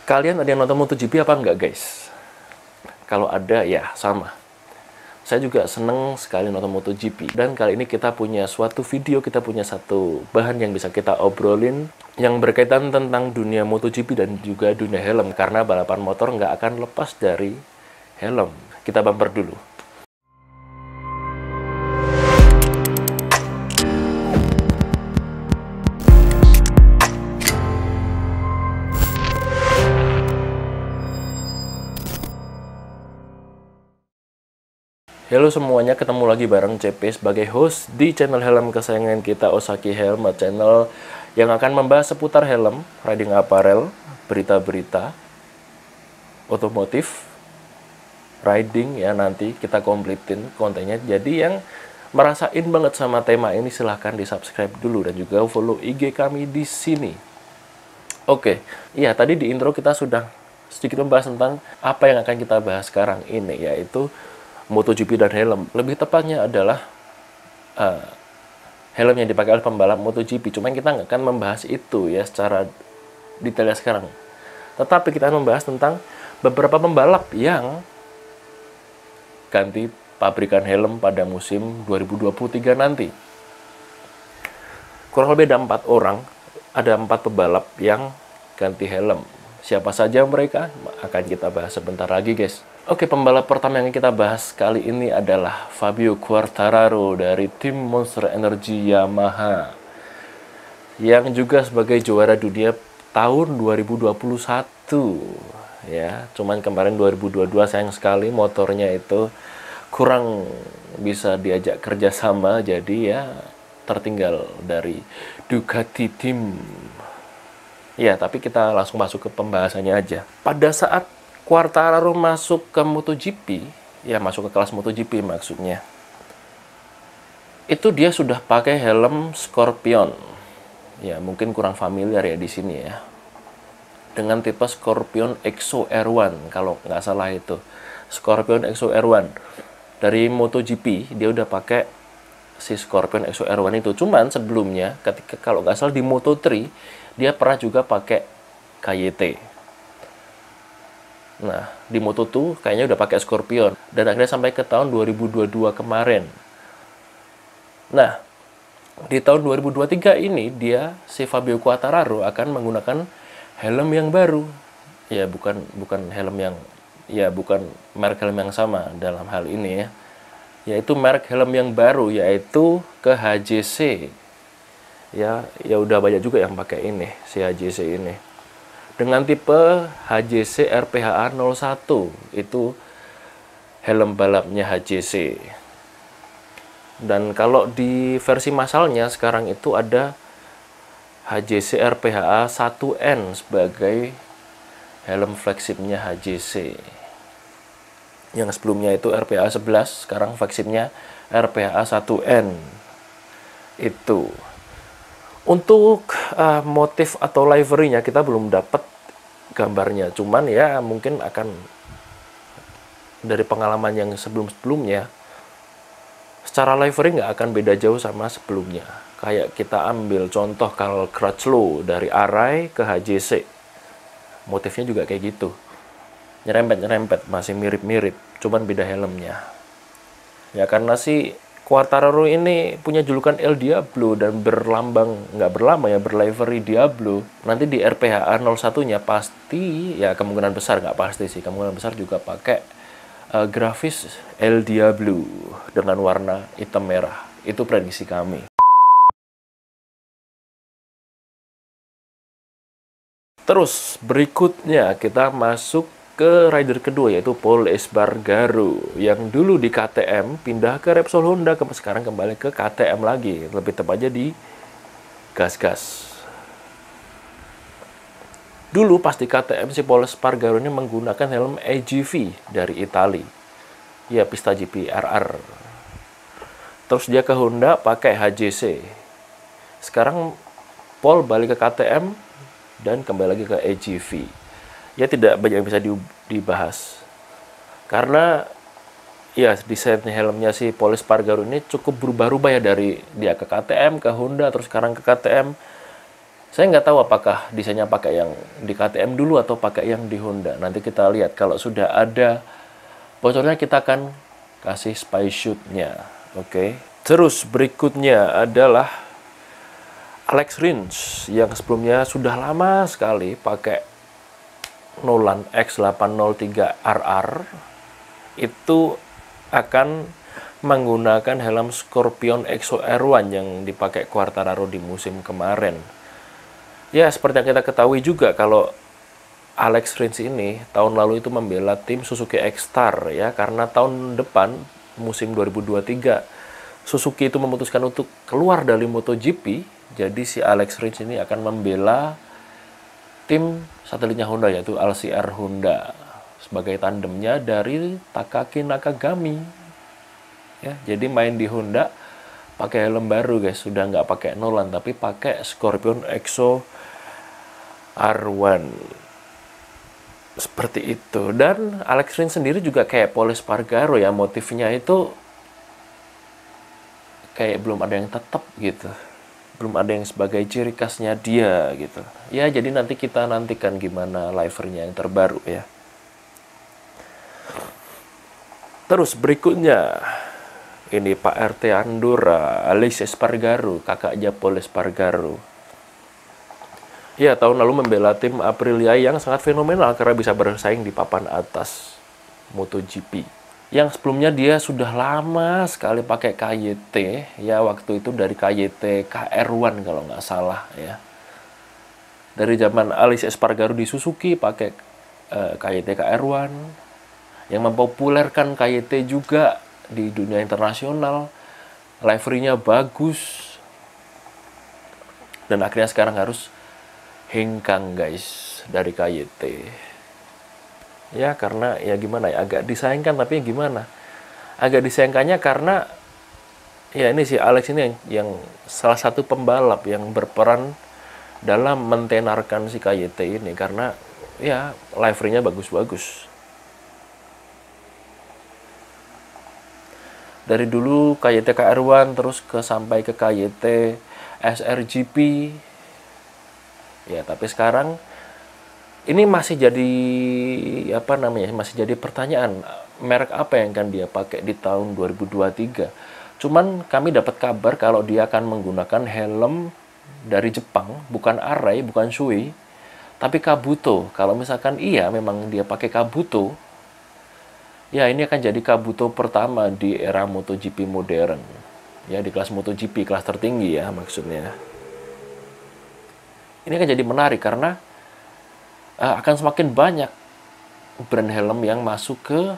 Kalian ada yang nonton MotoGP apa enggak, guys? Kalau ada, ya sama. Saya juga seneng sekali nonton MotoGP. Dan kali ini kita punya suatu video, kita punya satu bahan yang bisa kita obrolin yang berkaitan tentang dunia MotoGP dan juga dunia helm. Karena balapan motor nggak akan lepas dari helm. Kita bumper dulu. Halo semuanya, ketemu lagi bareng CP sebagai host di channel helm kesayangan kita, Osaki Helmet Channel, yang akan membahas seputar helm, riding apparel, berita-berita, otomotif, riding ya. Nanti kita komplitin kontennya. Jadi yang merasain banget sama tema ini silahkan di subscribe dulu dan juga follow IG kami di sini. Oke, iya tadi di intro kita sudah sedikit membahas tentang apa yang akan kita bahas sekarang ini, yaitu MotoGP dan helm. Lebih tepatnya adalah helm yang dipakai oleh pembalap MotoGP. Cuma kita nggak akan membahas itu ya secara detailnya sekarang. Tetapi kita akan membahas tentang beberapa pembalap yang ganti pabrikan helm pada musim 2023 nanti. Kurang lebih ada 4 orang, ada 4 pebalap yang ganti helm. Siapa saja mereka akan kita bahas sebentar lagi, guys. Oke, pembalap pertama yang kita bahas kali ini adalah Fabio Quartararo dari tim Monster Energy Yamaha, yang juga sebagai juara dunia tahun 2021 ya. Cuman kemarin 2022 sayang sekali motornya itu kurang bisa diajak kerjasama, jadi ya tertinggal dari Ducati Team. Ya, tapi kita langsung masuk ke pembahasannya aja. Pada saat Quartararo masuk ke MotoGP, ya masuk ke kelas MotoGP maksudnya, itu dia sudah pakai helm Scorpion. Ya, mungkin kurang familiar ya di sini ya. Dengan tipe Scorpion Exo R1, kalau nggak salah itu. Scorpion Exo R1. Dari MotoGP, dia udah pakai si Scorpion Exo R1 itu. Cuman sebelumnya, ketika kalau nggak salah di Moto3, dia pernah juga pakai KYT. Nah, di Moto2 kayaknya udah pakai Scorpion. Dan akhirnya sampai ke tahun 2022 kemarin. Nah, di tahun 2023 ini si Fabio Quartararo akan menggunakan helm yang baru. Ya, bukan merek helm yang sama dalam hal ini ya. Yaitu merek helm yang baru, yaitu ke HJC. Ya udah banyak juga yang pakai ini, si HJC ini. Dengan tipe HJC RPHA 01, itu helm balapnya HJC. Dan kalau di versi massalnya sekarang itu ada HJC RPHA 1N sebagai helm flagshipnya HJC. Yang sebelumnya itu RPHA 11, sekarang flagshipnya RPHA 1N. Itu. Untuk motif atau livery-nya kita belum dapat gambarnya, cuman ya mungkin akan dari pengalaman yang sebelum-sebelumnya, secara livery nggak akan beda jauh sama sebelumnya. Kayak kita ambil contoh Carl Crutchlow dari Arai ke HJC, motifnya juga kayak gitu, nyerempet masih mirip-mirip, cuman beda helmnya. Ya karena si Quartararo ini punya julukan El Diablo dan berlivery Diablo. Nanti di RPHA 01-nya pasti, ya kemungkinan besar, nggak pasti sih, kemungkinan besar juga pakai grafis El Diablo dengan warna hitam merah. Itu prediksi kami. Terus berikutnya kita masuk ke rider kedua, yaitu Pol Espargaro, yang dulu di KTM pindah ke Repsol Honda, sekarang kembali ke KTM lagi, lebih tepatnya di Gas-Gas. Dulu pas di KTM si Pol Espargaro ini menggunakan helm AGV dari Italia, ya Pista GP RR. Terus dia ke Honda pakai HJC. Sekarang Pol balik ke KTM dan kembali lagi ke AGV. Ya tidak banyak yang bisa dibahas, karena ya desain helmnya si Pol Espargaro ini cukup berubah-ubah ya, dari dia ke KTM, ke Honda, terus sekarang ke KTM. Saya nggak tahu apakah desainnya pakai yang di KTM dulu atau pakai yang di Honda. Nanti kita lihat. Kalau sudah ada bocornya, kita akan kasih spy shoot-nya. Oke. Terus berikutnya adalah Alex Rins yang sebelumnya sudah lama sekali pakai Nolan X803RR. Itu akan menggunakan helm Scorpion Exo R1 yang dipakai Quartararo di musim kemarin. Ya, seperti yang kita ketahui juga kalau Alex Rins ini tahun lalu itu membela tim Suzuki X-Star ya, karena tahun depan musim 2023 Suzuki itu memutuskan untuk keluar dari MotoGP, jadi si Alex Rins ini akan membela tim satelitnya Honda yaitu LCR Honda sebagai tandemnya dari Takaki Nakagami. Ya, jadi main di Honda pakai helm baru guys, sudah nggak pakai Nolan tapi pakai Scorpion Exo R1 seperti itu. Dan Alex Rins sendiri juga kayak Pol Espargaro ya, motifnya itu kayak belum ada yang tetap gitu, belum ada yang sebagai ciri khasnya dia gitu ya. Jadi nanti kita nantikan gimana livernya yang terbaru ya. Terus berikutnya ini Pak RT Andorra, Aleix Espargaro, kakaknya Pol Espargaro. Ya, tahun lalu membela tim Aprilia yang sangat fenomenal karena bisa bersaing di papan atas MotoGP. Yang sebelumnya dia sudah lama sekali pakai KYT, ya waktu itu dari KYT KR1 kalau nggak salah ya. Dari zaman Aleix Espargaro di Suzuki pakai KYT KR1, yang mempopulerkan KYT juga di dunia internasional, livery-nya bagus, dan akhirnya sekarang harus hengkang guys dari KYT ya, karena ya gimana ya, agak disayangkan tapi gimana, agak disayangkannya karena ya ini si Alex ini yang salah satu pembalap yang berperan dalam mentenarkan si KYT ini, karena ya livery-nya bagus-bagus. Dari dulu KYT KR1 terus sampai ke KYT SRGP. Ya, tapi sekarang ini masih jadi apa namanya? Masih jadi pertanyaan, merek apa yang akan dia pakai di tahun 2023. Cuman kami dapat kabar kalau dia akan menggunakan helm dari Jepang, bukan Arai, bukan Shui, tapi Kabuto. Kalau misalkan iya memang dia pakai Kabuto, ya ini akan jadi Kabuto pertama di era MotoGP modern. Ya, di kelas MotoGP, kelas tertinggi ya maksudnya. Ini akan jadi menarik karena akan semakin banyak brand helm yang masuk ke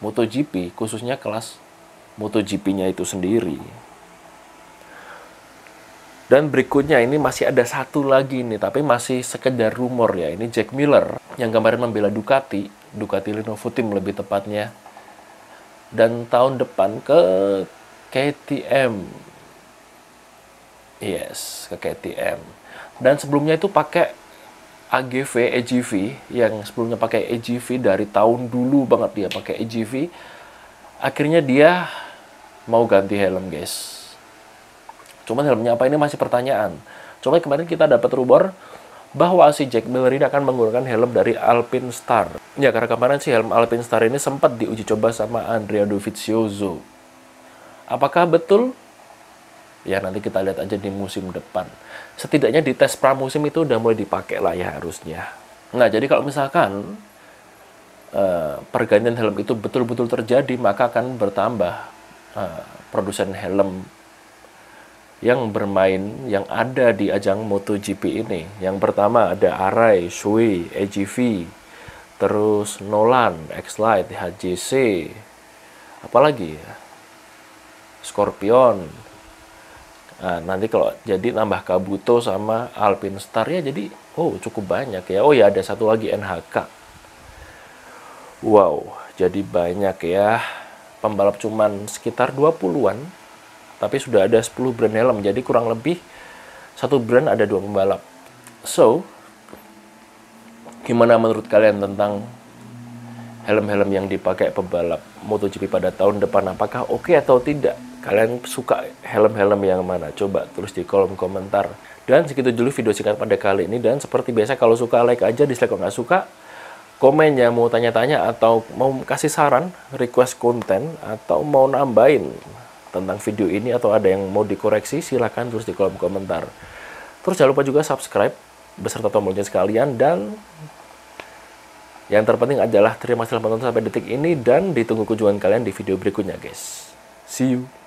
MotoGP, khususnya kelas MotoGP-nya itu sendiri. Dan berikutnya ini masih ada satu lagi nih, tapi masih sekedar rumor ya. Ini Jack Miller yang kemarin membela Ducati Lenovo Team lebih tepatnya. Dan tahun depan ke KTM. Yes, ke KTM. Dan sebelumnya itu pakai AGV, yang sebelumnya pakai AGV dari tahun dulu banget dia pakai AGV. Akhirnya dia mau ganti helm, guys. Cuman helmnya apa ini masih pertanyaan. Cuma kemarin kita dapat rumor bahwa si Jack Miller ini akan menggunakan helm dari Alpine Star. Ya, karena kemarin si helm Alpine Star ini sempat diuji coba sama Andrea Dovizioso. Apakah betul? Ya, nanti kita lihat aja di musim depan. Setidaknya di tes pramusim itu udah mulai dipakai lah ya harusnya. Nah, jadi kalau misalkan pergantian helm itu betul-betul terjadi, maka akan bertambah produsen helm yang bermain, yang ada di ajang MotoGP ini. Yang pertama ada Arai, Shui, AGV, terus Nolan, X-Lite, HJC, apalagi ya, Scorpion. Nah, nanti kalau jadi nambah Kabuto sama Alpine Star ya, jadi cukup banyak ya. Oh ya, ada satu lagi NHK. Wow, jadi banyak ya. Pembalap cuman sekitar 20-an, tapi sudah ada 10 brand helm. Jadi kurang lebih satu brand ada 2 pembalap. So, gimana menurut kalian tentang helm-helm yang dipakai pembalap MotoGP pada tahun depan? Apakah oke atau tidak? Kalian suka helm-helm yang mana? Coba tulis di kolom komentar. Dan segitu dulu video singkat pada kali ini. Dan seperti biasa, kalau suka like aja, dislike kalau nggak suka komennya, mau tanya-tanya atau mau kasih saran, request konten, atau mau nambahin tentang video ini, atau ada yang mau dikoreksi, silahkan tulis di kolom komentar. Terus jangan lupa juga subscribe beserta tombolnya sekalian. Dan yang terpenting adalah terima kasih telah menonton sampai detik ini, dan ditunggu kunjungan kalian di video berikutnya guys. See you.